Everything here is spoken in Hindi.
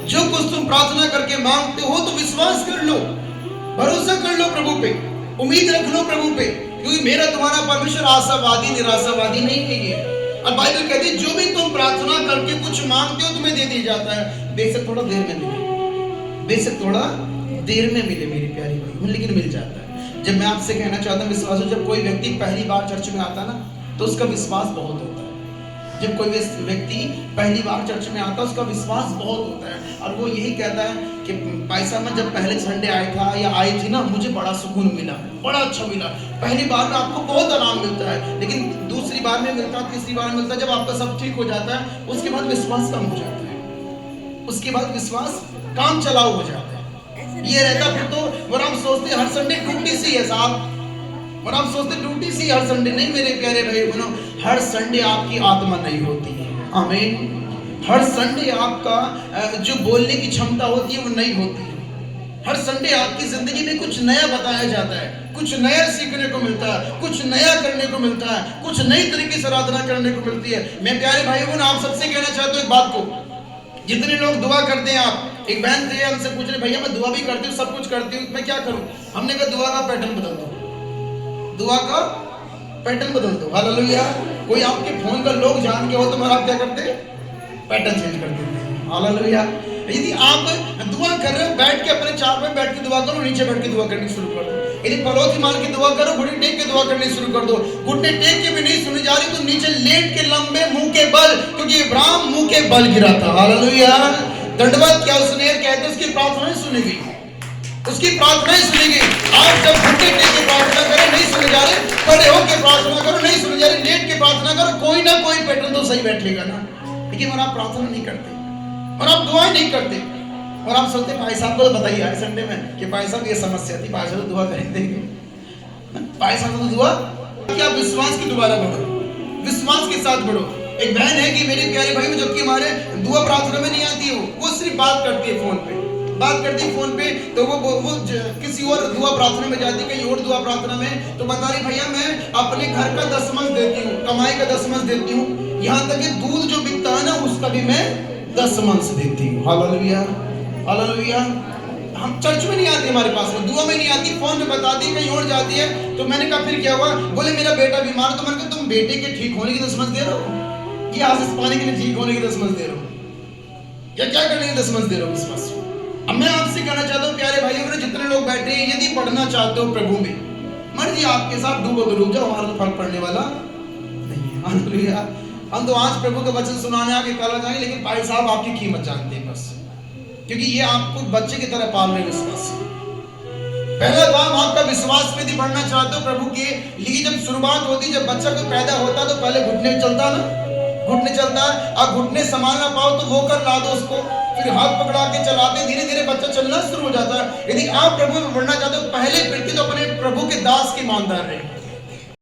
जो कुछ तुम प्रार्थना करके मांगते हो तो विश्वास कर लो, भरोसा कर लो प्रभु पे, उम्मीद रख लो प्रभु पे, क्योंकि मेरा तुम्हारा परमेश्वर आशावादी निराशावादी नहीं है ये। और बाइबल कहती है जो भी तुम प्रार्थना करके कुछ मांगते हो तुम्हें दे दिया जाता है, बेशक थोड़ा देर में मिले, बेशक थोड़ा देर में मिले मेरी प्यारी भाई, लेकिन मिल जाता है। जब मैं आपसे कहना चाहता हूँ विश्वास, जब कोई व्यक्ति पहली बार चर्च में आता ना तो उसका विश्वास बहुत होता है। जब कोई व्यक्ति पहली बार चर्च में आता है उसका विश्वास बहुत होता है, और वो यही कहता है कि पैसा मैं जब पहले संडे आया था या आई थी ना मुझे बड़ा सुकून मिला, बड़ा अच्छा मिला। पहली बार में आपको बहुत आराम मिलता है, लेकिन दूसरी बार में मिलता है, तीसरी बार में मिलता है, जब आपका सब ठीक हो जाता है उसके बाद विश्वास कम हो जाता है, उसके बाद विश्वास काम चलाऊ हो जाता है। ये रहता फिर तो और हम सोचते हर संडे ड्यूटी सी है साहब, और आप सोचते ड्यूटी सी हर संडे। नहीं मेरे प्यारे भाई बहनों, हर संडे आपकी आत्मा नहीं होती है, आमीन। हर संडे आपका जो बोलने की क्षमता होती है वो नहीं होती है। हर संडे आपकी जिंदगी में कुछ नया बताया जाता है, कुछ नया सीखने को मिलता है, कुछ नया करने को मिलता है, कुछ नई तरीके से आराधना करने को मिलती है। मैं प्यारे भाई बहनों आप सबसे कहना चाहता हूँ एक बात को, जितने लोग दुआ करते हैं, आप एक बहन थे हमसे पूछ रहे भैया मैं दुआ भी करती हूँ सब कुछ करती हूँ मैं क्या करूँ? हमने कहा दुआ का पैटर्न बदल दो, दुआ का पैटर्न बदल दो। हालेलुया। कोई आपके फोन का लोग जान के हो तो आप क्या करते? पैटर्न चेंज कर देते। हालेलुया। यदि आप दुआ कर रहे हो बैठ के अपने चार पे बैठ के दुआ करो, नीचे बैठ के दुआ करनी शुरू कर दो। यदि पलौती मार के दुआ करो, घुटने टेक के दुआ करनी शुरू कर दो। घुटने टेक के भी नहीं सुनी जा रही तो नीचे लेट के लंबे मुंह के बल, क्योंकि इब्राहिम मुंह के बल गिरा था। हालेलुया। दंडवत क्या उसने कहते उसकी प्रार्थनाएं सुनी गई, उसकी प्रार्थनाएं सुनी गई। आप जब घुटने टेक के प्रार्थना करें नहीं सुने जा रहे, खड़े होकर प्रार्थना करो नहीं सुने जा रहे, लेट के प्रार्थना करो, कोई ना कोई पैटर्न तो सही बैठेगा ना। लेकिन और आप प्रार्थना नहीं करते और आप दुआ नहीं करते, और आप सोचते भाई साहब को बताइए आज संडे में कि भाई साहब ये समस्या थी, भाई साहब तो दुआ कर देंगे, भाई साहब तो दुआ। क्या विश्वास की दोबारा बढ़ो, विश्वास के साथ बढ़ो। एक बहन है कि मेरे प्यारे भाई जबकि हमारे दुआ प्रार्थना में नहीं आती वो सिर्फ बात करती है फोन पे, बात करती है फोन पे, तो वो किसी और दुआ प्रार्थना में जाती है, कहीं और दुआ प्रार्थना में, तो बता रही भैया मैं अपने घर का 10 देती हूँ, कमाई का 10 देती हूँ, यहाँ तक कि दूध जो बिकता है ना उसका भी मैं 10 देती हूँ। Hallelujah, hallelujah. हम चर्च में नहीं आती, हमारे पास में दुआ में नहीं आती, फोन में बताती कहीं और जाती है। तो मैंने कहा फिर क्या हुआ? बोले मेरा बेटा बीमार। तो मैंने कहा तुम बेटे के ठीक होने की 10 दे रहे हो कि आशीष पाने के लिए ठीक होने की 10 दे रहे हो, या क्या करने की 10 दे रहे हो विश्वास? अब मैं आपसे कहना चाहता हूँ प्यारे भाइयों बहनों जितने लोग बैठे हैं, यदि पढ़ना चाहते हो प्रभु में, मर्जी आपके साथ डूबो तो डूब जाओ, हमारा तो फर्क पड़ने वाला नहीं है। हालेलुया। हम तो आज प्रभु का वचन सुनाने आगे कल जाएंगे, लेकिन भाई साहब आपकी कीमत जानते हैं बस, क्योंकि ये आपको बच्चे की तरह पाल रहे हैं विश्वास। पहला काम आपका विश्वास में यदि बढ़ना चाहते हो प्रभु के लिए, जब शुरुआत होती, जब बच्चा को पैदा होता तो पहले घुटने चलता ना, घुटने चलता है। आप घुटने संभाल ना पाओ तो होकर ला दो उसको, फिर हाथ पकड़ा के चलाते, धीरे धीरे बच्चा चलना शुरू हो जाता है। यदि आप प्रभु में बढ़ना चाहते हो पहले फिर तो अपने प्रभु के दास के ईमानदार रहे।